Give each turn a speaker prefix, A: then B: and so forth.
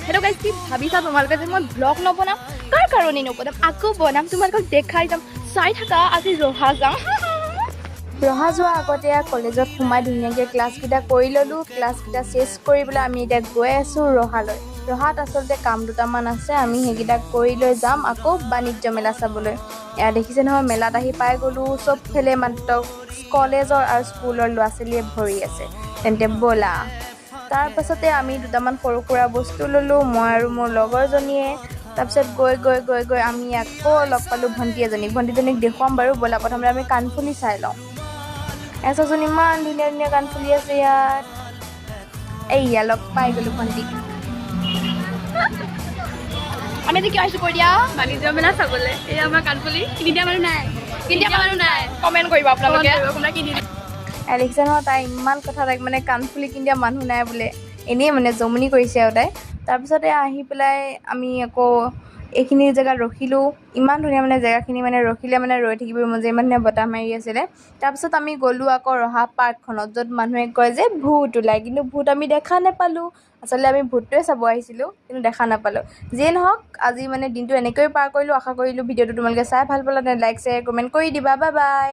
A: সেইটো গাইজ কি ভাবিছা তোমালোকে যে মই ব্লগ নবনাম কাৰ কাৰণে নবনাম আকৌ বনাম তোমালোকক দেখাই যাম চাই থাকা আজি ৰহা যাম ৰহা যোৱাৰ আগতে কলেজত সোমাই ধুনীয়াকৈ ক্লাছকেইটা কৰি ল'লোঁ ক্লাছকেইটা চেছ কৰি পেলাই আমি এতিয়া গৈ আছোঁ ৰহালৈ ৰহাত আচলতে কাম দুটামান আছে আমি সেইকেইটা কৰি লৈ যাম আকৌ বাণিজ্য মেলা চাবলৈ এয়া দেখিছে নহয় মেলাত আহি পাই গ'লোঁ চবফালে মাত্ৰ কলেজৰ আৰু স্কুলৰ ল'ৰা ছোৱালীয়ে ভৰি আছে তেন্তে ব'লা তাৰপাছতে আমি দুটামান সৰু সুৰা বস্তু ল'লোঁ মই আৰু মোৰ লগৰজনীয়ে তাৰপিছত গৈ আমি আকৌ লগ পালোঁ ভণ্টিজনীক দেখুৱাম বাৰু ব'লা প্ৰথমতে আমি কাণফুলি চাই লওঁ এচোন ইমান ধুনীয়া ধুনীয়া কাণফুলি আছে ইয়াত এইয়া লগ পাই গ'লোঁ ভণ্টিক আমি আজি কিয় আহিছোঁ কৈ দিয়া
B: বাণিজ্য মেলা চাবলৈ এই আমাৰ কাণফুলি কিনি দিয়া মানুহ নাই
A: কমেণ্ট কৰিব আপোনালোকে
B: আপোনাক কিনি
A: দেখিছে নহয় তাই ইমান কথা তাইক মানে কাণফুলি কিনি দিয়া মানুহ নাই বোলে এনেই মানে জমনি কৰিছে আৰু তাই তাৰপিছতে আহি পেলাই আমি আকৌ এইখিনি জেগাত ৰখিলোঁ ইমান ধুনীয়া মানে জেগাখিনি মানে ৰখিলে মানে ৰৈ থাকিব মন যায় ইমান ধুনীয়া বতাহ মাৰি আছিলে তাৰপিছত আমি গ'লোঁ আকৌ ৰহা পাৰ্কখনত য'ত মানুহে কয় যে ভূত ওলায় কিন্তু ভূত আমি দেখা নাপালোঁ আচলতে আমি ভূতটোৱে চাব আহিছিলোঁ কিন্তু দেখা নাপালোঁ যিয়ে নহওক আজি মানে দিনটো এনেকৈয়ে পাৰ কৰিলোঁ আশা কৰিলোঁ ভিডিঅ'টো তোমালোকে চাই ভাল পালা লাইক শ্বেয়াৰ কমেণ্ট কৰি দিবা বাই বাই